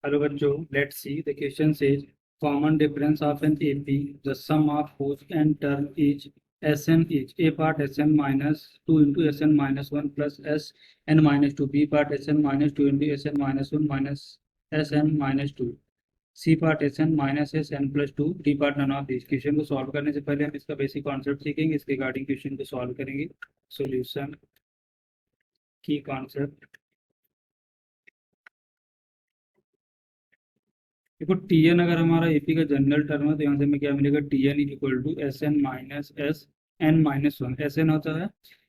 Hello बच्चों, let's see the question says common difference of an AP the sum of whose n term is Sn is a part Sn minus 2 into Sn minus 1 plus Sn minus 2, b part Sn minus 2 into Sn minus 1 minus Sn minus 2, c part Sn minus Sn plus 2, d part none of these। Question को solve करने से पहले हम इसका basic concept सीखेंगे, इसके regarding question को solve करेंगे। सॉल्यूशन की कॉन्सेप्ट देखो, टी एन अगर हमारा एपी का जनरल टर्म है तो यहाँ से हमें क्या मिलेगा, T N is equal to S N minus S N minus one. S N होता है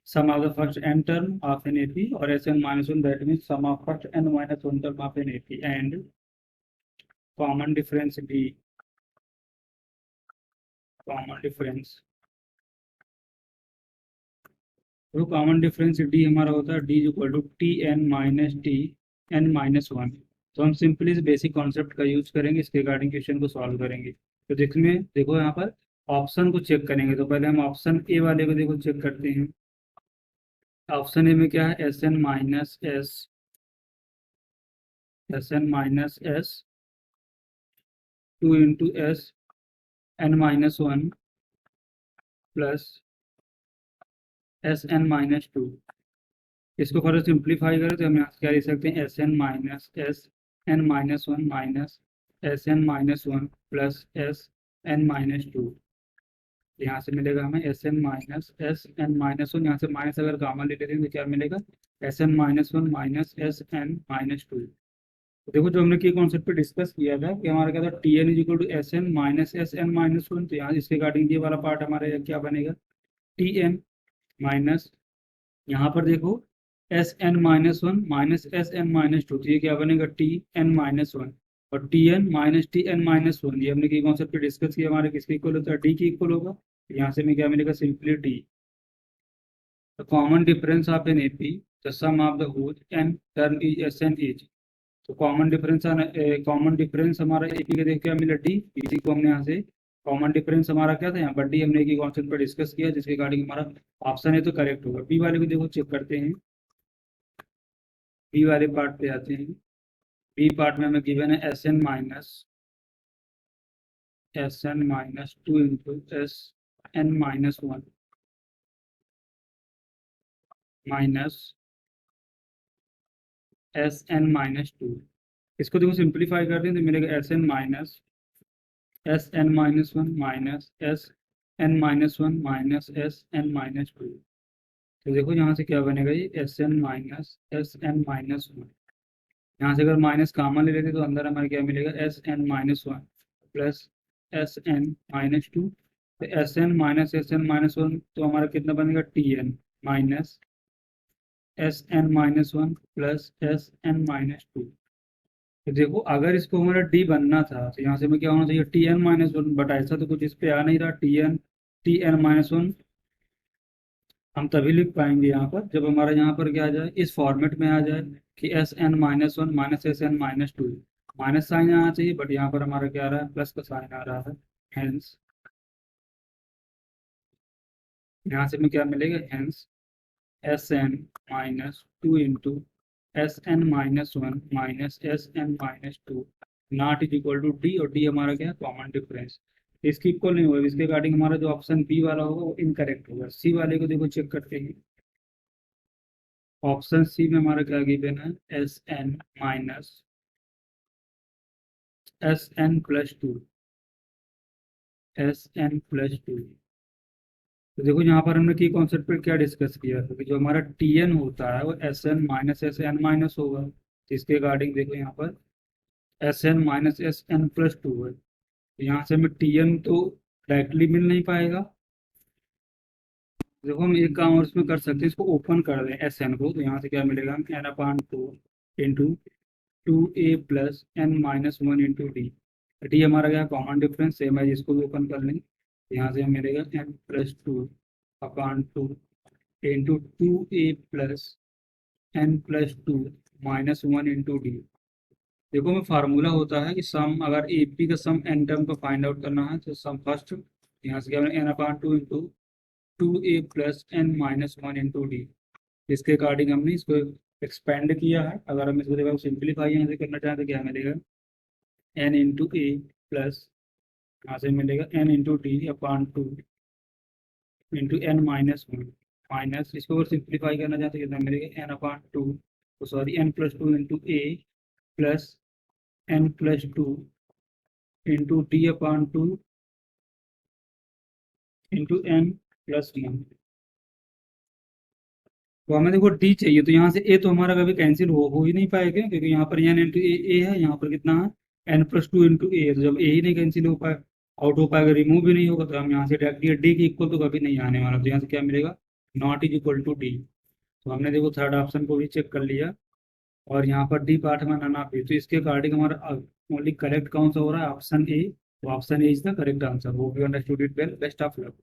sum of the first N term of an AP और S N minus one that means sum of first N minus one term of an AP and common difference D. Common difference तो common difference D हमारा होता है D is equal to T N minus T N minus one. तो हम simply इस basic concept का use करेंगे, इसके रिगार्डिंग क्वेश्चन को सॉल्व करेंगे। तो देखने देखो यहाँ पर ऑप्शन को चेक करेंगे, तो पहले हम ऑप्शन ए वाले को देखो चेक करते हैं। ऑप्शन ए में क्या है, S N minus S two into S N minus one plus S N minus two. इसको फर्दर सिंप्लीफाई करें तो हम यहाँ से क्या लिख सकते हैं, S N minus one minus S N minus one plus S N minus two. यहाँ से मिलेगा हमें एस एन माइनस वन, यहाँ से माइनस अगर कॉमन ले लेते हैं तो क्या मिलेगा, S N minus one minus S N minus two. देखो जो हमने की कॉन्सेप्ट पे डिस्कस किया था कि हमारा क्या था, T N is equal to S N minus one. तो यहाँ इसके रिगार्डिंग ये वाला पार्ट हमारे क्या बनेगा, टी एन माइनस, यहाँ पर देखो S N minus one minus S N minus two, तो ये क्या बनेगा, टी एन माइनस वन। और T N minus T N minus one ये हमने की कॉन्सेप्ट पे डिस्कस किया, हमारे किसके इक्वल होता है, डी के इक्वल होगा। यहाँ से हमें क्या मिलेगा, simply D. The common difference of an AP the sum of the whole N term is S N is. तो कॉमन डिफरेंस हमारा एपी का देख क्या मिला, डी। इसी को हमने यहाँ से कॉमन डिफरेंस हमारा क्या था, यहाँ पर डी हमने की कॉन्सेप्ट पर डिस्कस किया, जिसके रिगार्डिंग हमारा ऑप्शन है तो करेक्ट होगा। बी वाले को देखो चेक करते हैं, बी वाले पार्ट पे आते हैं। बी पार्ट में हमें गिवन है S N minus two into S N minus one minus S N minus two. इसको देखो सिंप्लीफाई करते हैं तो मिलेगा S N minus one minus S N minus one minus S N minus two. तो देखो यहाँ से क्या बनेगा, ये एस एन माइनस वन। यहाँ से अगर माइनस कॉमन ले लेते तो अंदर हमारे क्या मिलेगा, S N minus one plus S N minus two. तो एस एन माइनस वन तो हमारा कितना बनेगा, T N minus S N minus one plus S N minus two. तो देखो अगर इसको हमारा डी बनना था तो यहाँ से हमें क्या होना चाहिए, T N minus one, but ऐसा तो कुछ इस पे आ नहीं रहा। टी एन माइनस वन हम तभी लिख पाएंगे यहाँ पर जब हमारा यहाँ पर क्या आ जाए, इस फॉर्मेट में आ जाए कि S N minus one minus S N minus two. Minus sign आना चाहिए, बट यहाँ पर हमारा क्या आ रहा है, प्लस का साइन आ रहा है। हेंस यहाँ से हमें क्या मिलेगा, hence S N minus two into S N minus one minus S N minus two not is equal to D. और डी हमारा क्या है, कॉमन डिफरेंस। इसकी इक्वल नहीं होगा, इसके रिगार्डिंग हमारा जो ऑप्शन बी वाला होगा वो इनकरेक्ट होगा। सी वाले को देखो चेक करते हैं। ऑप्शन सी में हमारा क्या गिवन है, S N minus S N plus two, S N plus two. तो देखो यहाँ पर हमने की कॉन्सेप्ट पर क्या डिस्कस किया था कि जो हमारा टी एन होता है वो एस एन माइनस होगा। तो इसके रिगार्डिंग देखो यहाँ पर S N minus S N plus two है, तो यहाँ से हमें टी एन तो डायरेक्टली मिल नहीं पाएगा। देखो हम एक काम और इसमें कर सकते हैं, इसको ओपन कर दें एस एन को, तो यहाँ से क्या मिलेगा, N upon two into two A plus N minus one into D. D हमारा क्या कॉमन डिफरेंस सेम है, जिसको भी ओपन कर लें। यहाँ से मिलेगा N plus two upon two into two A plus N plus two minus one into D. देखो में फार्मूला होता है कि सम, अगर ए पी का सम एन टर्म का फाइंड आउट करना है तो सम फर्स्ट यहाँ से क्या N upon two into two A plus N minus one into D. इसके अकॉर्डिंग हमने इसको एक्सपेंड किया है। अगर हम इसको देखो सिंप्लीफाई यहाँ से करना चाहें तो क्या मिलेगा, एन इंटू ए प्लस यहाँ से मिलेगा N into D upon two into N minus one minus इसको अगर सिंप्लीफाई करना चाहते हैं कितना मिलेगा N upon two sorry N plus two into A plus N plus two into D upon two into N plus one. तो हमें देखो डी चाहिए तो यहाँ से ए तो हमारा कभी कैंसिल हो ही नहीं पाएगा क्योंकि यहाँ पर एन इंटू ए है, यहाँ पर कितना है एन प्लस टू इंटू ए। तो जब ए ही नहीं कैंसिल हो पाए आउट हो पाएगा रिमूव भी नहीं होगा तो हम यहाँ से डायरेक्टली डी के इक्वल तो कभी नहीं आने वाला। तो यहाँ से क्या मिलेगा not is equal to D. तो हमने देखो थर्ड ऑप्शन को भी चेक कर लिया और यहाँ पर डी पार्ट में ना भी तो इसके अकॉर्डिंग हमारा ओनली करेक्ट कौन सा हो रहा है ऑप्शन ए। तो option A is the correct answer. वो भी understood it well. Best of luck.